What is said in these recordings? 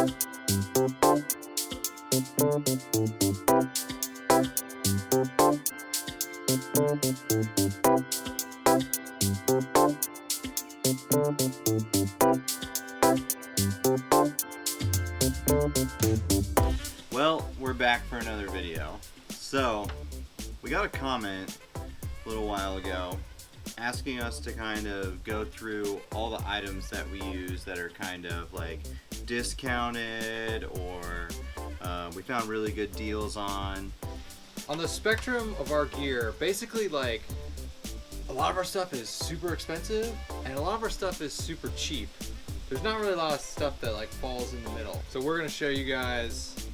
Well, we're back for another video. So, we got a comment a little while ago asking us to kind of go through all the items that we use that are kind of like discounted or we found really good deals on. On the spectrum of our gear, basically like a lot of our stuff is super expensive and a lot of our stuff is super cheap. There's not really a lot of stuff that like falls in the middle. So we're gonna show you guys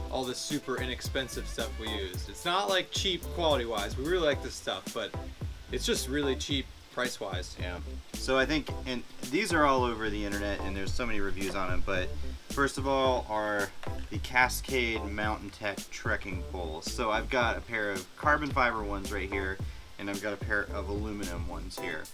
all this super inexpensive stuff we used. It's not like cheap quality wise. We really like this stuff, but it's just really cheap price wise. Yeah. So I think, and these are all over the internet and there's so many reviews on them, but first of all are the Cascade Mountain Tech trekking poles. So I've got a pair of carbon fiber ones right here and I've got a pair of aluminum ones here.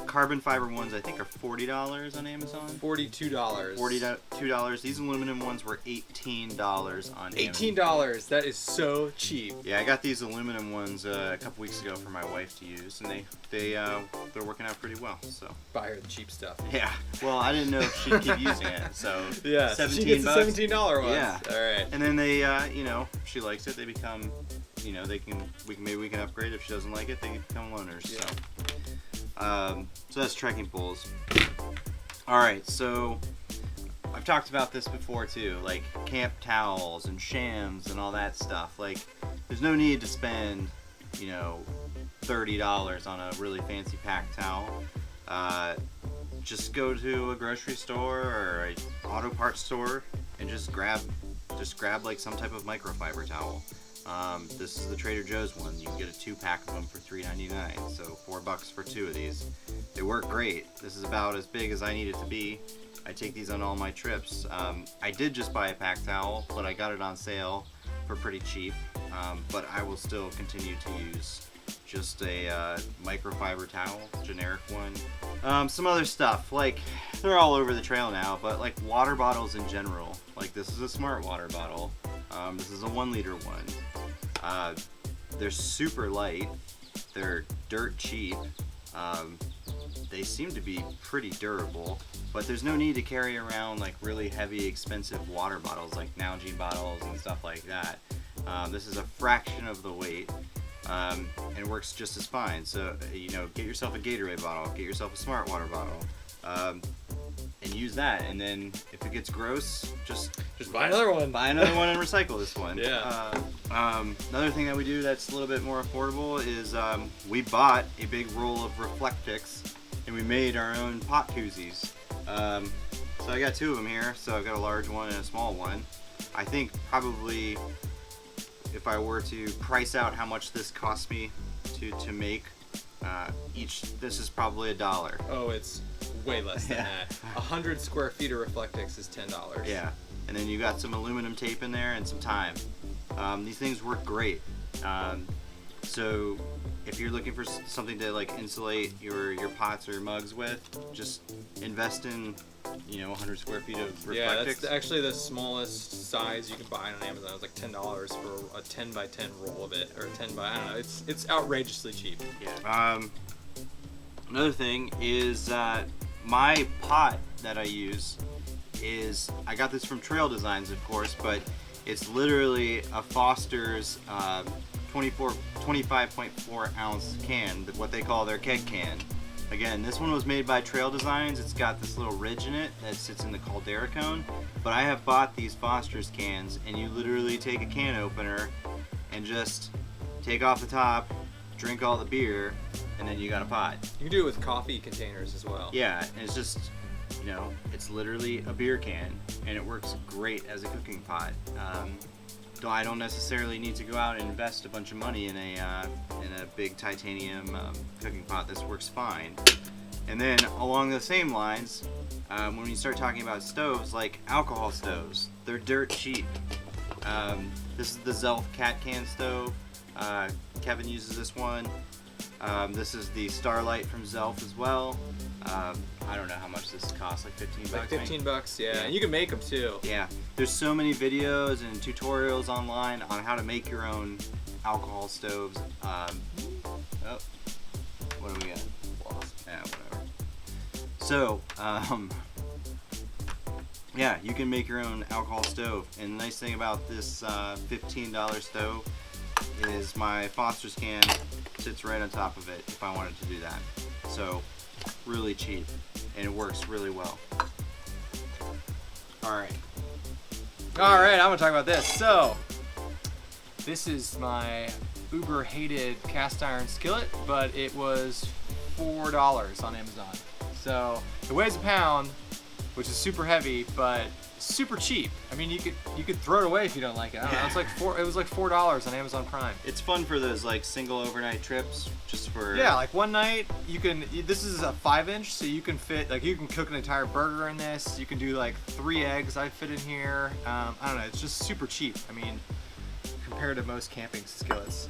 Carbon fiber ones I think are $40 on Amazon. $42. $42. These aluminum ones were $18 on Amazon. $18. That is so cheap. Yeah, I got these aluminum ones a couple weeks ago for my wife to use, and they're working out pretty well. So buy her the cheap stuff. Yeah. Well, I didn't know if she'd keep using it, so yeah, she gets the $17 ones. Yeah. All right. And then they, you know, if she likes it, they become, you know, maybe we can upgrade. If she doesn't like it, they become loaners. Yeah. So that's trekking poles. Alright, so I've talked about this before too, like camp towels and shams and all that stuff. Like, there's no need to spend, you know, $30 on a really fancy pack towel. Just go to a grocery store or an auto parts store and just grab like some type of microfiber towel. This is the Trader Joe's one. You can get a 2-pack of them for $3.99, so $4 for 2 of these. They work great. This is about as big as I need it to be. I take these on all my trips. I did just buy a pack towel, but I got it on sale for pretty cheap. But I will still continue to use just a microfiber towel, generic one. Some other stuff, like they're all over the trail now, but like water bottles in general. Like this is a smart water bottle. This is a 1-liter one. They're super light. They're dirt cheap. They seem to be pretty durable, but there's no need to carry around like really heavy, expensive water bottles like Nalgene bottles and stuff like that. This is a fraction of the weight and works just as fine. So, you know, get yourself a Gatorade bottle, get yourself a smart water bottle. And use that, and then if it gets gross, just buy another one. Buy another one and recycle this one. Yeah. Another thing that we do that's a little bit more affordable is we bought a big roll of Reflectix, and we made our own pot koozies. So I got 2 of them here. So I've got a large one and a small one. I think probably if I were to price out how much this cost me to make each, this is probably $1. Oh, it's way less than that. 100 square feet of Reflectix is $10. Yeah, and then you got some aluminum tape in there and some time. These things work great. So if you're looking for something to like insulate your pots or mugs with, just invest in, you know, 100 square feet of Reflectix. Yeah, that's actually the smallest size you can buy on Amazon. It's like $10 for a 10 by 10 roll of it, or 10 by, I don't know. It's outrageously cheap. Yeah. Another thing is my pot that I use is, I got this from Trail Designs, of course, but it's literally a Foster's 25.4 ounce can, what they call their keg can. Again, this one was made by Trail Designs. It's got this little ridge in it that sits in the caldera cone, but I have bought these Foster's cans, and you literally take a can opener and just take off the top, drink all the beer, and then you got a pot. You can do it with coffee containers as well. Yeah, and it's just, you know, it's literally a beer can, and it works great as a cooking pot. I don't necessarily need to go out and invest a bunch of money in a big titanium cooking pot. This works fine. And then along the same lines, when we start talking about stoves, like alcohol stoves, they're dirt cheap. This is the Zelph cat can stove. Kevin uses this one. This is the Starlight from Zelph as well. I don't know how much this costs, like 15 bucks. Like 15 maybe? bucks, yeah. Yeah. And you can make them too. Yeah, there's so many videos and tutorials online on how to make your own alcohol stoves. Oh, what do we got? Yeah, whatever. So, yeah, you can make your own alcohol stove. And the nice thing about this $15 stove is my Foster's can sits right on top of it if I wanted to do that. So, really cheap, and it works really well. All right. All right, I'm gonna talk about this. So, this is my uber hated cast iron skillet, but it was $4 on Amazon. So it weighs a pound, which is super heavy, but super cheap. I mean, you could throw it away if you don't like it. I don't know, it was like $4 on Amazon Prime. It's fun for those like single overnight trips, just for like one night you can. This is a 5-inch, so you can fit you can cook an entire burger in this. You can do like 3 eggs. I fit in here. I don't know. It's just super cheap. I mean, compared to most camping skillets.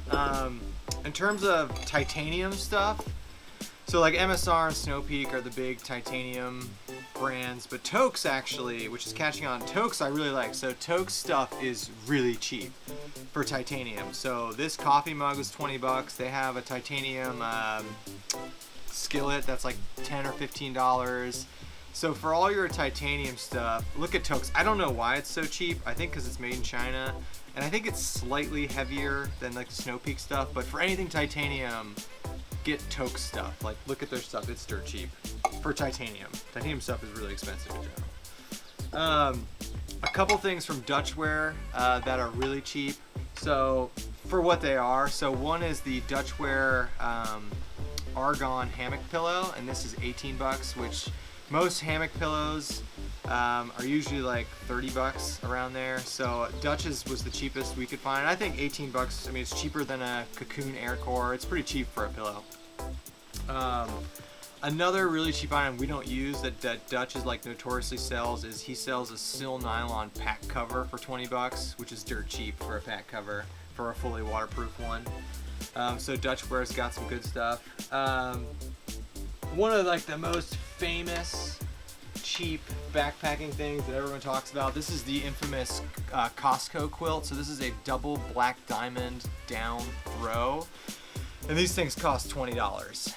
In terms of titanium stuff, so like MSR and Snow Peak are the big titanium brands, but Toaks actually, which is catching on, Toaks I really like. So Toaks stuff is really cheap for titanium. So this coffee mug is 20 bucks. They have a titanium skillet that's like $10 or $15. So for all your titanium stuff, look at Toaks. I don't know why it's so cheap. I think because it's made in China, and I think it's slightly heavier than like the Snow Peak stuff. But for anything titanium, get Toaks stuff. Like, look at their stuff. It's dirt cheap for titanium. Titanium stuff is really expensive in general. A couple things from Dutchware that are really cheap. So for what they are, so one is the Dutchware ARGON hammock pillow, and this is 18 bucks, which most hammock pillows are usually like 30 bucks around there. So Dutch's was the cheapest we could find. I think 18 bucks, I mean, it's cheaper than a Cocoon Air Core. It's pretty cheap for a pillow. Another really cheap item we don't use that Dutch is like notoriously sells is he sells a Schill nylon pack cover for 20 bucks, which is dirt cheap for a pack cover for a fully waterproof one. So Dutchware's got some good stuff. One of like the most famous cheap backpacking things that everyone talks about. This is the infamous Costco quilt. So this is a double black diamond down throw. And these things cost $20,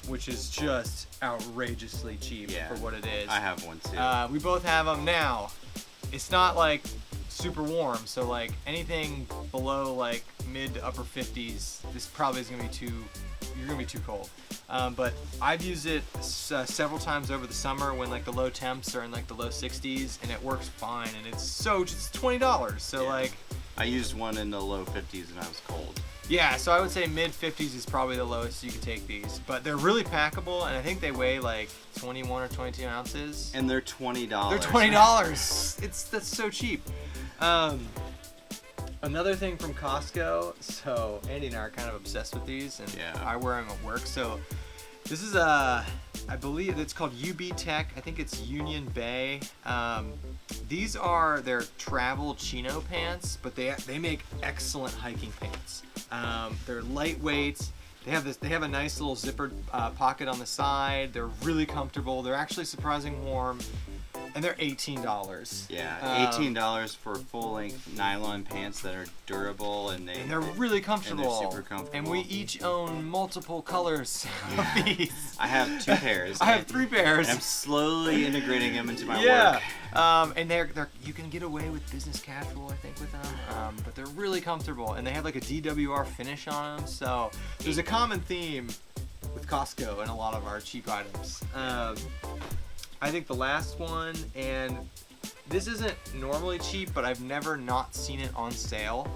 which is just outrageously cheap for what it is. I have one too. We both have them now. It's not like super warm, so like anything below like mid to upper 50s, this probably is gonna be you're gonna be too cold. But I've used it several times over the summer when like the low temps are in like the low 60s, and it works fine. And it's $20. So like, I used one in the low 50s and I was cold. Yeah, so I would say mid 50s is probably the lowest you could take these, but they're really packable, and I think they weigh like 21 or 22 ounces. And they're $20. They're $20. That's so cheap. Another thing from Costco. So Andy and I are kind of obsessed with these, and I wear them at work. So this is I believe it's called UB Tech. I think it's Union Bay. These are their travel chino pants, but they make excellent hiking pants. They're lightweight. They have a nice little zippered pocket on the side. They're really comfortable. They're actually surprisingly warm, and they're $18. Yeah, $18 for full-length nylon pants that are durable and they're really comfortable. And they're super comfortable. And we each own multiple colors of these. I have 2 pairs. I have 3 pairs. And I'm slowly integrating them into my work. And they're you can get away with business casual, I think, with them. But they're really comfortable, and they have like a DWR finish on them. So there's a common theme with Costco and a lot of our cheap items. I think the last one, and this isn't normally cheap, but I've never not seen it on sale.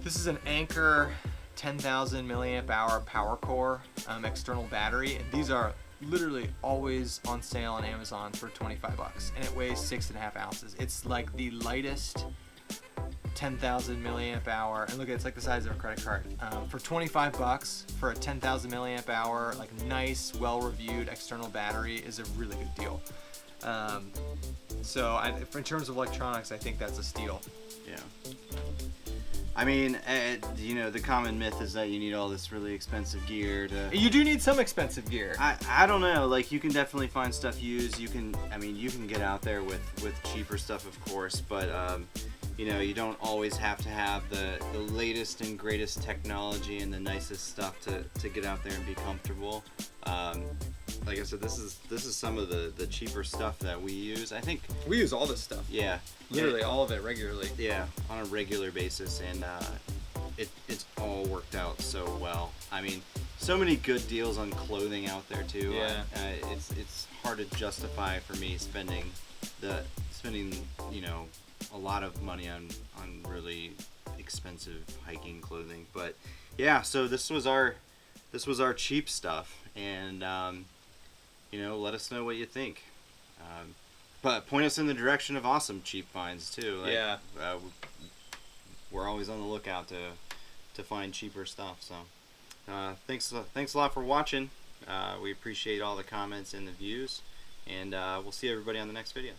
This is an Anker 10,000 milliamp hour Powercore external battery, and these are literally always on sale on Amazon for 25 bucks, and it weighs 6.5 ounces. It's like the lightest 10,000 milliamp hour, and look at it's like the size of a credit card. For 25 bucks for a 10,000 milliamp hour, like nice, well-reviewed external battery is a really good deal. So in terms of electronics, I think that's a steal. Yeah. I mean, you know, the common myth is that you need all this really expensive gear to. You do need some expensive gear. I don't know. Like, you can definitely find stuff used. You can, I mean, you can get out there with cheaper stuff, of course, but you know, you don't always have to have the latest and greatest technology and the nicest stuff to get out there and be comfortable. Like I said, this is some of the cheaper stuff that we use. I think We use all this stuff. yeah, Literally all of it regularly. yeah, on a regular basis, and it's all worked out so well. I mean, so many good deals on clothing out there too. Yeah. It's hard to justify for me spending you know, a lot of money on really expensive hiking clothing. But yeah, so this was our cheap stuff, and you know, let us know what you think. But point us in the direction of awesome cheap finds too. Like, Yeah. We're always on the lookout to find cheaper stuff. So thanks a lot for watching. We appreciate all the comments and the views, and we'll see everybody on the next video.